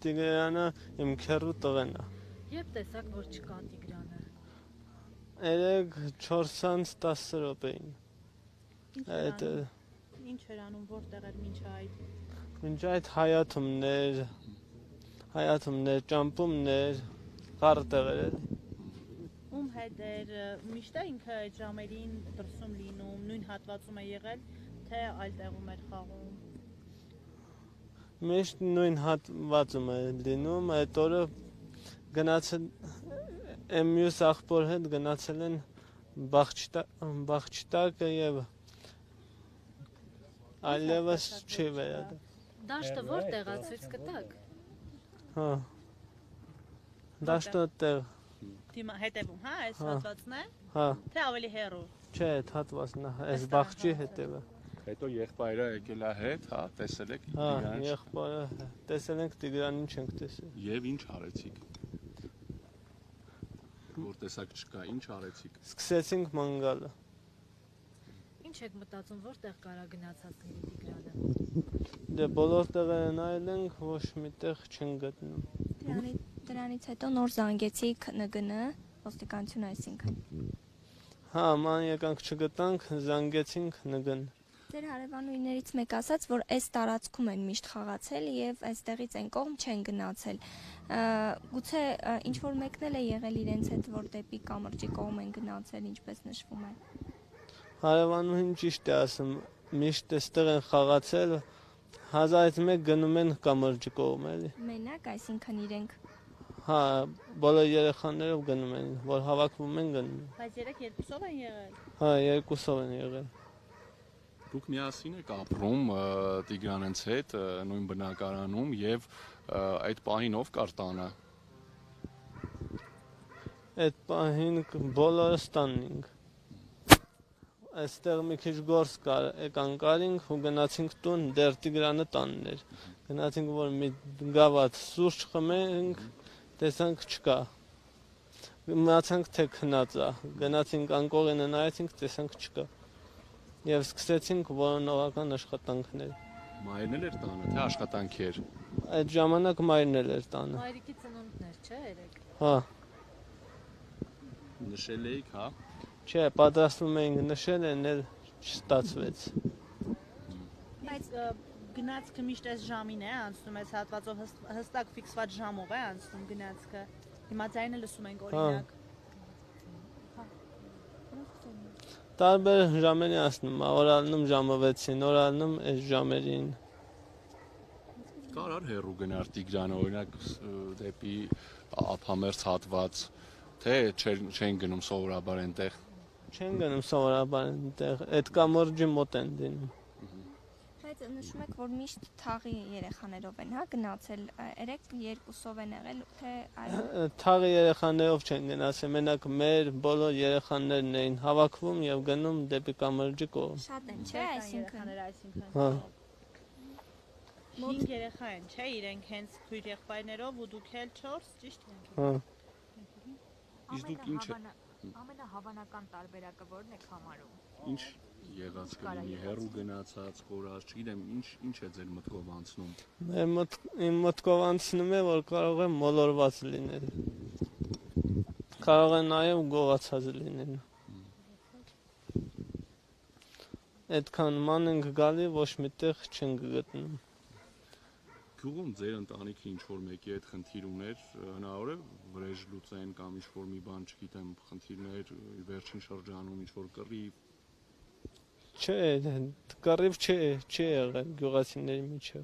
Տիգրանը իմ քեռու տղեն է։ Երբ տեսակ, որ չկա Տիգրանը։ 4:10 րոպեին։ Ինչ էր անում, որտեղ էր մինչ այդ։ Մինչ այդ հայաթումներ, ճամփումներ, խառտեղեր էր։ Ում հետ էր միշտ ինքը այդ ժամերին դրսում լինում, նույն հատվածում է եղել, թե այլ տեղում էր խաղում։ Միշտ նույն հատվածում է լինում, այդ օրը գնացել մյուս աղբոր հետ գնացել են Բախչտակը եւ այլևս չի վերադարձել։ Դաշտը որտեղ է, ցույց կտաք։ Հա։ Դաշտը տեղ։ Դիմա հետևում, հա, այս հատվածն է։ Հա։ Թե ավելի հեռու։ Չէ, այդ հատվածն է, այս բախչի հետևը։ Հետո եղբայրը եկել է հետ, հա, տեսել եք Հա, Տիգրանին։ եղբայրը տեսել ենք Տիգրանին չենք տեսել։ Եվ ինչ արեցիք։ Որ տեսակ չկա, ինչ արեցիք։ Սկսեցինք ման գալը։ Ինչ եք մտածում, որտեղ կարա գնացած լինի Տիգրանը։ Դե բոլոր տեղերը նայել ենք, ոչ մի տեղ չեն գտնում։ Դրանից հետո նոր զանգեցիք ՆԳՆ, ոստիկանություն այսինքն։ Հա, ման եկանք չգտանք, զանգեցինք ՆԳՆ։ Ձեր հարևանուհիներից մեկ ասաց, որ այս տարածքում են միշտ խաղացել եւ այստեղից այն կողմ չեն գնացել։ Գուցե ինչ որ մեկնել է եղել իրենց հետ, որ դեպի կամրջի կողմ են գնացել, ինչպես նշվում է։ Հարևանուհին ճիշտ է ասում, միշտ այստեղ են խաղացել, 1001 գնում են կամրջի կողմ էլի։ Մենակ, այսինքն իրենք։ Հա, բոլոր երեխաներով գնում են, որ հավաքվում են գնում են։ Բայց երեք երկուսով են եղել։ Հա, երկուսով են եղել։ Դուք միասին եք ապրում Տիգրանենց հետ նույն բնակարանում եւ այդ պահին ով կար տանը։ Այդ պահին բոլորս տանն ենք։ Այստեղ մի քիչ գործ կար, եկան կարինք ու գնացինք տուն, դեռ Տիգրանը տանն էր։ Գնացինք, որ մի գավաթ սուրճ խմենք, տեսանք չկա։ Մնացանք թե քնած է։ Գնացինք անկողինը նայեցինք, տեսանք չկա։ Եվ սկսեցինք որոնողական աշխատանքներ։ Մայրն էլ էր տանը, թե աշխատանքի էր։ Այդ ժամանակ մայրն էլ էր տանը։ Մայրիկի ծնունդներ, չէ, երեք։ Հա։ Նշել էիք, հա։ Չէ, պատրաստվում էինք նշել, էլ չստացվեց։ Բայց գնացքը միշտ այս ժամին է անցնում, այս հատվածով հստակ ֆիքսված ժամով է անցնում գնացքը։ Հիմա ձայնը լսում ենք օրինակ։ Տարբեր ժամերի անցնում, օր ալնում ժամը 6-ին, օր ալնում այս ժամերին։ Կարար հեռու գնար Տիգրանը, օրինակ դեպի ափամերձ հատված, թե չեն գնում սովորաբար այնտեղ։ Չեն գնում սովորաբար այնտեղ, այդ կամրջի մոտ են դինում։ Բայց նշում եք, որ միշտ թաղի երեխաներով են, հա, գնացել, երեք երկուսով են եղել, թե այլ։ Թաղի երեխաներով չեն գնացել, մենակ մեր բոլոր երեխաներն էին հավաքվում եւ գնում դեպի կամրջի կողմ։ Շատ են, չէ, այսինքն։ Հա։ 5 երեխա են, չէ, իրենք հենց քույր եղբայրներով ու դուք էլ 4, ճիշտ եք։ Հա։ Իսկ դուք ինչ ամենահավանական տարբերակը որն եք համարում։ ինչ եղած կլինի, հեռու գնացած, կորած, չգիտեմ, ինչ է ձեր մտքով անցնում։ Իմ մտքով անցնում է, որ կարող է մոլորված լինել։ Կարող է նաեւ գողացած լինել։ Այդքան ման ենք գալի, ոչ միտեղ չենք գտնում։ Գյուղում ձեր ընտանիքը ինչ որ մեկի հետ խնդիր ուներ, հնարավոր է վրեժ լուծեն կամ ինչ որ մի բան, չգիտեմ, խնդիրներ վերջին շրջանում ինչ որ կռիվ։ Չէ, կռիվ չի եղել գյուղացիների միջև։